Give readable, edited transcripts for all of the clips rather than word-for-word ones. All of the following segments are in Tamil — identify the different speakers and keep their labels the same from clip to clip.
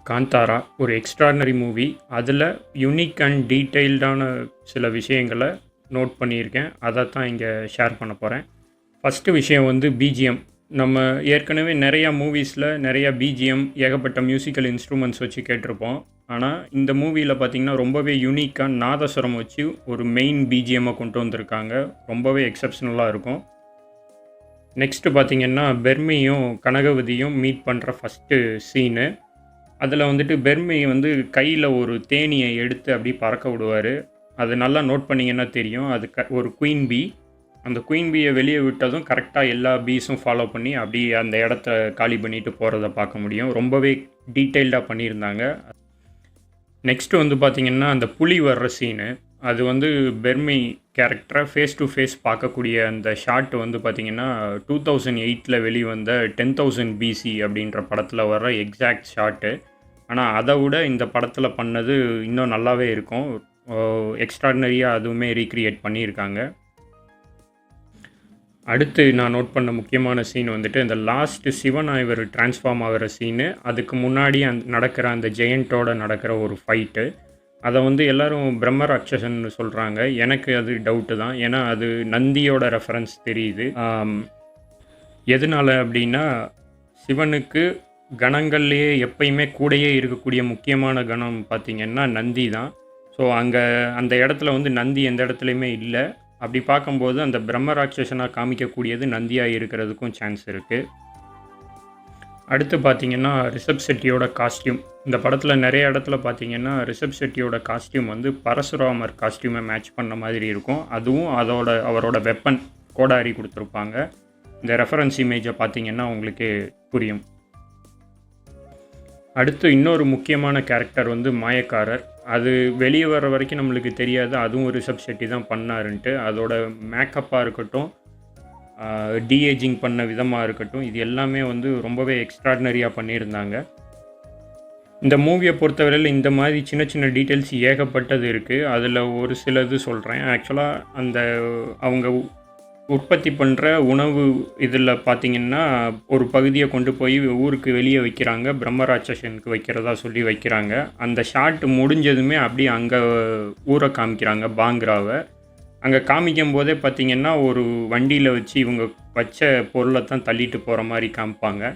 Speaker 1: காந்தாரா ஒரு எக்ஸ்ட்ராடினரி மூவி. அதில் யுனிக் அண்ட் டீட்டெயில்டான சில விஷயங்களை நோட் பண்ணியிருக்கேன். அதை தான் இங்கே ஷேர் பண்ண போகிறேன். ஃபஸ்ட்டு விஷயம் வந்து பிஜிஎம். நம்ம ஏற்கனவே நிறையா மூவிஸில் நிறையா பிஜிஎம் ஏகப்பட்ட மியூசிக்கல் இன்ஸ்ட்ருமெண்ட்ஸ் வச்சு கேட்டிருப்போம். ஆனால் இந்த மூவியில் பார்த்திங்கன்னா ரொம்பவே யூனிக்காக நாதஸ்வரம் வச்சு ஒரு மெயின் பிஜிஎம்மை கொண்டு வந்திருக்காங்க. ரொம்பவே எக்ஸப்ஷனலாக இருக்கும். நெக்ஸ்ட்டு பார்த்திங்கன்னா பெர்மியும் கனகவதியும் மீட் பண்ணுற ஃபஸ்ட்டு சீனு. அதில் வந்துட்டு பெர்மி வந்து கையில் ஒரு தேனியை எடுத்து அப்படி பறக்க விடுவார். அது நல்லா நோட் பண்ணிங்கன்னா தெரியும். அது ஒரு குயின் பீ. அந்த குயின் பீயை வெளியே விட்டதும் கரெக்டாக எல்லா பீஸும் ஃபாலோ பண்ணி அப்படி அந்த இடத்த காலி பண்ணிட்டு போகிறத பார்க்க முடியும். ரொம்பவே டீட்டெயில்டாக பண்ணியிருந்தாங்க. நெக்ஸ்ட்டு வந்து பார்த்திங்கன்னா அந்த புலி வர்ற சீனு. அது வந்து பெர்மி கேரக்டரை ஃபேஸ் டு ஃபேஸ் பார்க்கக்கூடிய அந்த ஷாட் வந்து பார்த்திங்கன்னா 2008 வெளிவந்த 10,000 BC அப்படின்ற படத்தில் வர்ற எக்ஸாக்ட் ஷாட்டு. ஆனால் அதை விட இந்த படத்தில் பண்ணது இன்னும் நல்லாவே இருக்கும். எக்ஸ்ட்ராடினரியாக அதுவுமே ரீக்ரியேட் பண்ணியிருக்காங்க. அடுத்து நான் நோட் பண்ண முக்கியமான சீன் வந்துட்டு இந்த லாஸ்ட்டு சிவன் இவர் டிரான்ஸ்ஃபார்ம் ஆகிற சீனு. அதுக்கு முன்னாடி நடக்கிற அந்த ஜெயண்ட்டோட நடக்கிற ஒரு ஃபைட்டு. அதை வந்து எல்லோரும் பிரம்ம ராட்சசன்னு சொல்கிறாங்க. எனக்கு அது டவுட்டு தான். ஏன்னா அது நந்தியோட ரெஃபரன்ஸ் தெரியுது. எதனால் அப்படின்னா சிவனுக்கு கணங்கள்லேயே எப்பயுமே கூடையே இருக்கக்கூடிய முக்கியமான கணம் பார்த்திங்கன்னா நந்தி தான். ஸோ அங்கே அந்த இடத்துல வந்து நந்தி எந்த இடத்துலையுமே இல்லை. அப்படி பார்க்கும்போது அந்த பிரம்ம ராட்சசனாக காமிக்கக்கூடியது நந்தியாக இருக்கிறதுக்கும் சான்ஸ் இருக்குது. அடுத்து பார்த்திங்கன்னா ரிஷப் ஷெட்டியோட காஸ்டியூம். இந்த படத்தில் நிறைய இடத்துல பார்த்திங்கன்னா ரிஷப் ஷெட்டியோட காஸ்டியூம் வந்து பரசுராமர் காஸ்டியூமை மேட்ச் பண்ண மாதிரி இருக்கும். அதுவும் அவரோட வெப்பன் கோடாரி கொடுத்துருப்பாங்க. இந்த ரெஃபரன்ஸ் இமேஜை பார்த்திங்கன்னா உங்களுக்கு புரியும். அடுத்து இன்னொரு முக்கியமான கேரக்டர் வந்து மாயக்காரர். அது வெளியே வர்ற வரைக்கும் நம்மளுக்கு தெரியாது அதுவும் ரிஷப் ஷெட்டி தான் பண்ணாருன்ட்டு. அதோட மேக்கப்பாக இருக்கட்டும், டீஏஜிங் பண்ண விதமாக இருக்கட்டும், இது எல்லாமே வந்து ரொம்பவே எக்ஸ்ட்ராடினரியாக பண்ணியிருந்தாங்க. இந்த மூவியை பொறுத்தவரையில் இந்த மாதிரி சின்ன சின்ன டீட்டெயில்ஸ் ஏகப்பட்டது இருக்குது. அதில் ஒரு சிலது சொல்கிறேன். ஆக்சுவலாக அந்த அவங்க உற்பத்தி பண்ணுற உணவு இதில் பார்த்திங்கன்னா ஒரு பகுதியை கொண்டு போய் ஊருக்கு வெளியே வைக்கிறாங்க. பிரம்ம ராட்சசனுக்கு வைக்கிறதா சொல்லி வைக்கிறாங்க. அந்த ஷாட் முடிஞ்சதுமே அப்படியே அங்கே ஊரை காமிக்கிறாங்க, பாங்க்ராவை. அங்கே காமிக்கும் போதே பார்த்திங்கன்னா ஒரு வண்டியில் வச்சு இவங்க வச்ச பொருளை தான் தள்ளிட்டு போகிற மாதிரி காமிப்பாங்க.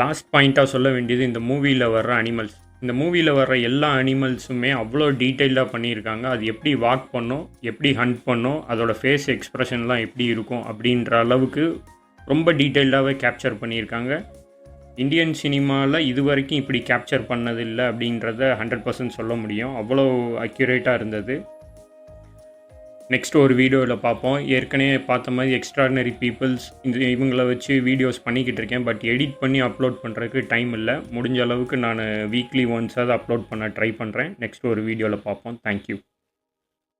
Speaker 1: லாஸ்ட் பாயிண்ட்டாக சொல்ல வேண்டியது இந்த மூவியில் வர்ற அனிமல்ஸ். இந்த மூவியில் வர்ற எல்லா அனிமல்ஸுமே அவ்வளோ டீட்டெயில்டாக பண்ணியிருக்காங்க. அது எப்படி வாக் பண்ணும், எப்படி ஹண்ட் பண்ணும், அதோட ஃபேஸ் எக்ஸ்ப்ரெஷன்லாம் எப்படி இருக்கும் அப்படின்ற அளவுக்கு ரொம்ப டீட்டெயில்டாகவே கேப்சர் பண்ணியிருக்காங்க. இந்தியன் சினிமாவில் இது வரைக்கும் இப்படி கேப்சர் பண்ணதில்லை அப்படின்றத 100% சொல்ல முடியும். அவ்வளோ அக்யூரேட்டாக இருந்தது. நெக்ஸ்ட் ஒரு வீடியோவில் பார்ப்போம். ஏற்கனவே பார்த்த மாதிரி எக்ஸ்ட்ராடினரி பீப்புள்ஸ் இவங்களை வச்சு வீடியோஸ் பண்ணிக்கிட்டு இருக்கேன். பட் எடிட் பண்ணி அப்லோட் பண்ணுறதுக்கு டைம் இல்லை. முடிஞ்ச அளவுக்கு நான் வீக்லி ஒன்ஸாவது அப்லோட் பண்ண ட்ரை பண்ணுறேன். நெக்ஸ்ட் ஒரு வீடியோவில் பார்ப்போம். தேங்க்யூ.